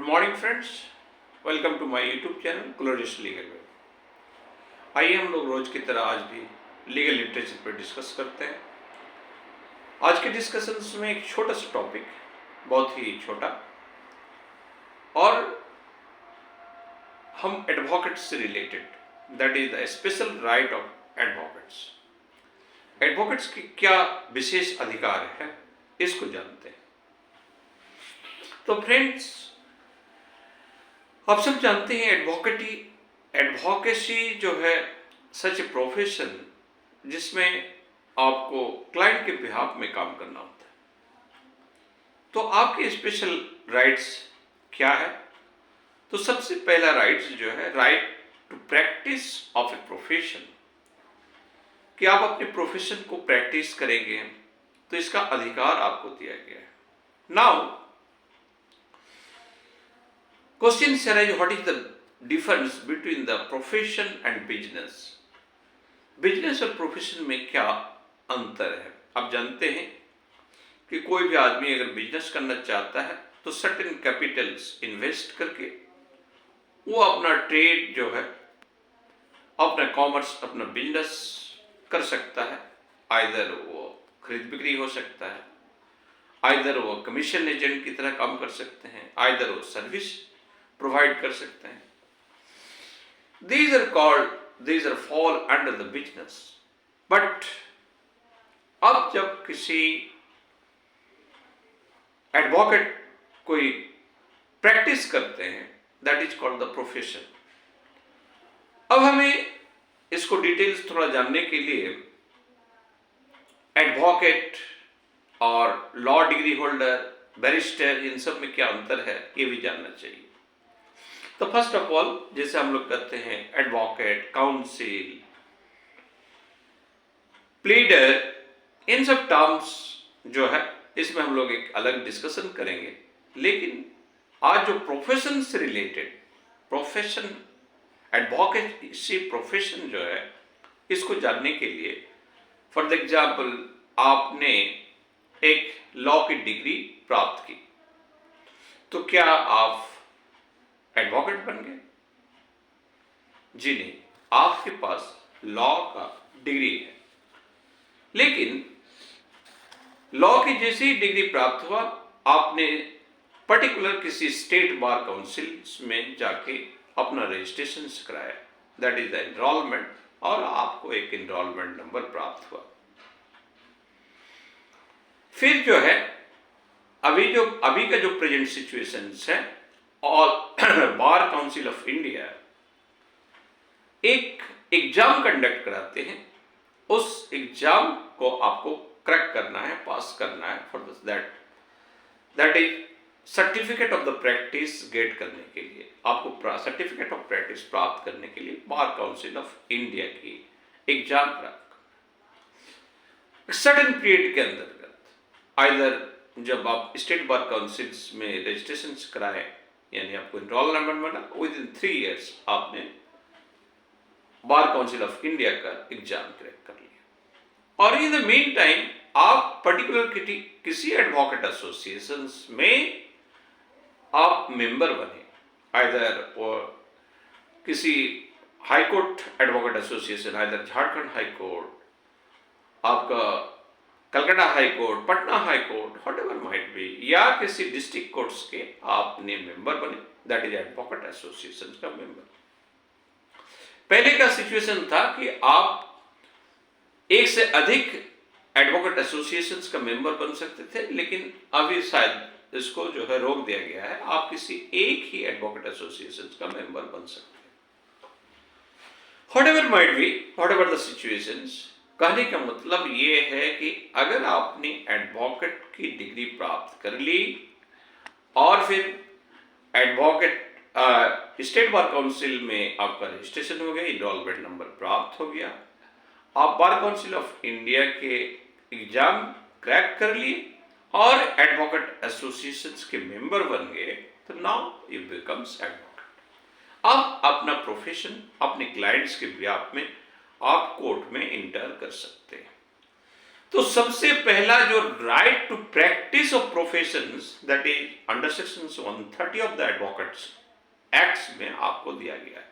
Good morning friends, welcome to my YouTube channel glorious legal way. आइए हम लोग रोज की तरह आज भी लीगल लिटरेचर पर डिस्कस करते हैं। आज के डिस्कशंस में एक छोटा सा टॉपिक, बहुत ही छोटा, और हम एडवोकेट से related, that is the special right of advocates. Advocates की क्या विशेष अधिकार है, इसको जानते हैं। तो फ्रेंड्स, आप सब जानते हैं एडवोकेसी जो है सच ए प्रोफेशन जिसमें आपको क्लाइंट के बिहाफ में काम करना होता है। तो आपके स्पेशल राइट्स क्या है? तो सबसे पहला राइट्स जो है right to practice of a profession, कि आप अपने प्रोफेशन को प्रैक्टिस करेंगे तो इसका अधिकार आपको दिया गया है। Now Questions arise, what is the difference between the profession and business? Business और प्रोफेशन में क्या अंतर है? आप जानते हैं कि कोई भी आदमी अगर बिजनेस करना चाहता है तो सर्टेन कैपिटल्स इन्वेस्ट करके वो अपना ट्रेड जो है, अपना कॉमर्स, अपना बिजनेस कर सकता है। आइदर वो खरीद बिक्री हो सकता है, आइदर वो कमीशन एजेंट की तरह काम कर सकते हैं, आइदर वो सर्विस प्रोवाइड कर सकते हैं। these are fall under the business। But अब जब किसी एडवोकेट कोई प्रैक्टिस करते हैं, that is called the profession. अब हमें इसको डिटेल्स थोड़ा जानने के लिए एडवोकेट और लॉ डिग्री होल्डर, बैरिस्टर, इन सब में क्या अंतर है ये भी जानना चाहिए। तो फर्स्ट ऑफ ऑल, जैसे हम लोग कहते हैं एडवोकेट, काउंसिल, प्लीडर, इन सब टर्म्स जो है इसमें हम लोग एक अलग डिस्कशन करेंगे। लेकिन आज जो प्रोफेशन से रिलेटेड प्रोफेशन, एडवोकेसी प्रोफेशन जो है, इसको जानने के लिए फॉर द एग्जाम्पल आपने एक लॉ की डिग्री प्राप्त की, तो क्या आप एडवोकेट बन गए? जी नहीं, आपके पास लॉ का डिग्री है, लेकिन लॉ की जैसी डिग्री प्राप्त हुआ, आपने पर्टिकुलर किसी स्टेट बार काउंसिल में जाके अपना रजिस्ट्रेशन कराया, दैट इज द एनरोलमेंट, और आपको एक एनरोलमेंट नंबर प्राप्त हुआ। फिर जो है अभी का जो प्रेजेंट सिचुएशन है, all bar council of India एक एग्जाम कंडक्ट कराते हैं। उस एग्जाम को आपको क्रैक करना है, पास करना है, for that is certificate of the practice get करने के लिए, आपको सर्टिफिकेट ऑफ प्रैक्टिस प्राप्त करने के लिए बार काउंसिल ऑफ इंडिया की एग्जाम क्रैक सर्टेन पीरियड के अंतर्गत, आइदर जब आप स्टेट बार काउंसिल्स में रजिस्ट्रेशन कराए, यानी आपको एनरोलमेंट बना, विद इन 3 years आपने बार काउंसिल ऑफ इंडिया का एग्जाम क्रैक कर लिया। और इन द मीन टाइम आप पर्टिकुलर किसी एडवोकेट एसोसिएशन में आप मेंबर बने, आइदर किसी high court advocate association, either Jharkhand high court, आपका Calcutta high court, Patna high court, whatever might be, या किसी डिस्ट्रिक्ट कोर्ट्स के आपने मेंबर बने, दैट इज एडवोकेट एसोसिएशन का मेंबर। पहले का सिचुएशन था कि आप एक से अधिक एडवोकेट एसोसिएशंस का मेंबर बन सकते थे, लेकिन अभी शायद इसको जो है रोक दिया गया है, आप किसी एक ही एडवोकेट एसोसिएशंस का मेंबर बन सकते हैं। Whatever might B, whatever the situations, कहने का मतलब ये है कि अगर आपने एडवोकेट की डिग्री प्राप्त कर ली और फिर एडवोकेट स्टेट बार काउंसिल में आपका रजिस्ट्रेशन हो गया, एनरोलमेंट नंबर प्राप्त हो गया, आप बार काउंसिल ऑफ इंडिया के एग्जाम क्रैक कर लिए और एडवोकेट एसोसिएशंस के मेंबर बन गए, तो नाउ यू बिकम्स एडवोकेट। अब अपना प्रोफेशन अपने क्लाइंट्स के बिहाफ में आप कोर्ट में इंटर कर सकते हैं। तो सबसे पहला जो right to practice of professions that is under section 130 of the advocates acts में आपको दिया गया है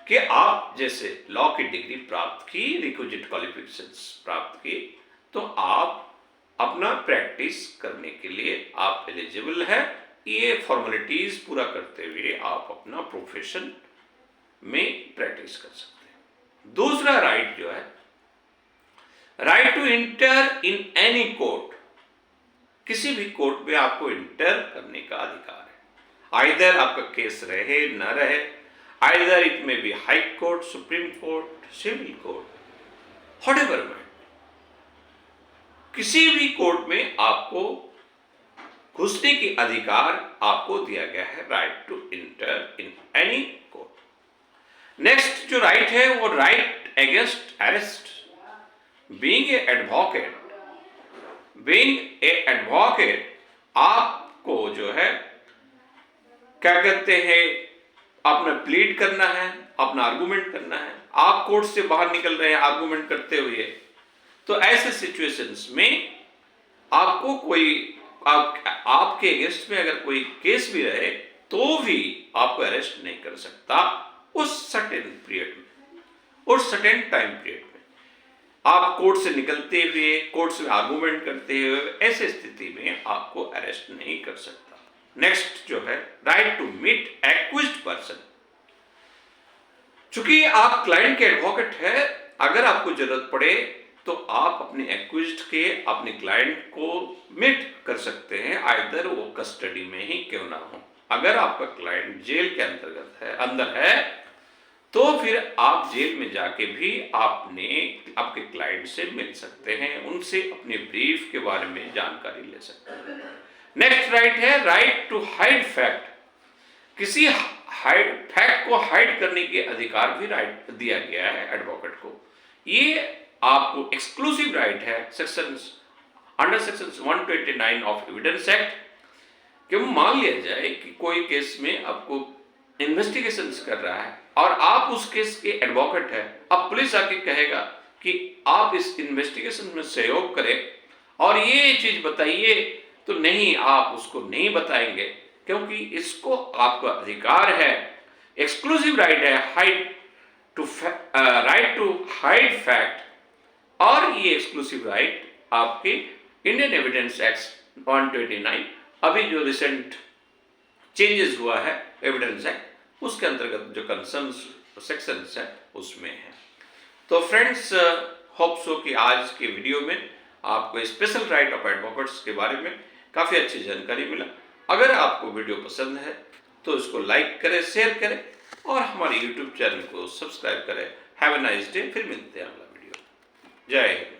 कि आप जैसे लॉ की डिग्री प्राप्त की, रिक्विजिट क्वालिफिकेशंस प्राप्त की, तो आप अपना प्रैक्टिस करने के लिए आप एलिजिबल है। ये फॉर्मेलिटीज पूरा करते हुए आप अपना प्रोफेशन में प्रैक्टिस कर सकते हैं। दूसरा राइट जो है, right to enter in any court, किसी भी कोर्ट में आपको इंटर करने का अधिकार है। आइदर आपका केस रहे न रहे, either it may be high court, supreme court, civil court, whatever में, किसी भी कोर्ट में आपको घुसने की अधिकार आपको दिया गया है, right to enter in any court. Next जो राइट है वो right against arrest. Being a advocate आपको जो है क्या कहते हैं, अपना प्लीड करना है, अपना आर्गुमेंट करना है। आप कोर्ट से बाहर निकल रहे हैं आर्गुमेंट करते हुए, तो ऐसे सिचुएशंस में आपको कोई आपके अगेंस्ट में अगर कोई केस भी रहे तो भी आपको अरेस्ट नहीं कर सकता उस सर्टेन पीरियड में, उस सर्टेन टाइम पीरियड में। आप कोर्ट से निकलते हुए, कोर्ट से आर्गुमेंट करते हुए, ऐसे स्थिति में आपको अरेस्ट नहीं कर सकता। नेक्स्ट जो है right to meet accused person. चूंकि आप क्लाइंट के एडवोकेट है, अगर आपको जरूरत पड़े तो आप अपने एक्यूज्ड के, अपने क्लाइंट को मीट कर सकते हैं, आइदर वो कस्टडी में ही क्यों ना हो। अगर आपका क्लाइंट जेल के अंदर है तो फिर आप जेल में जाके भी आपके क्लाइंट से मिल सकते हैं, उनसे अपने ब्रीफ के बारे में जानकारी ले सकते हैं। नेक्स्ट राइट है राइट टू हाइड फैक्ट। किसी फैक्ट को हाइड करने के अधिकार भी राइट दिया गया है एडवोकेट को। ये आपको एक्सक्लूसिव राइट है under section 129 of evidence act. कि मान लिया जाए कि कोई केस में आपको इन्वेस्टिगेशन कर रहा है और आप उस केस के एडवोकेट है, अब पुलिस आके कहेगा कि आप इस इन्वेस्टिगेशन में सहयोग करें और ये चीज बताइए, तो नहीं, आप उसको नहीं बताएंगे क्योंकि इसको आपका अधिकार है, एक्सक्लूसिव राइट है राइट टू हाइड फैक्ट। और ये एक्सक्लूसिव राइट आपके इंडियन एविडेंस एक्ट 129, अभी जो रिसेंट चेंजेस हुआ है एविडेंस एक्ट, उसके अंतर्गत जो कंसर्न सेक्शंस है उसमें है। तो फ्रेंड्स, होप सो कि आज के वीडियो में आपको स्पेशल राइट ऑफ एडवोकेट्स के बारे में काफ़ी अच्छी जानकारी मिला। अगर आपको वीडियो पसंद है तो इसको लाइक करें, शेयर करें और हमारे यूट्यूब चैनल को सब्सक्राइब करें। Have a nice day. फिर मिलते हैं अगला वीडियो। जय हिंद।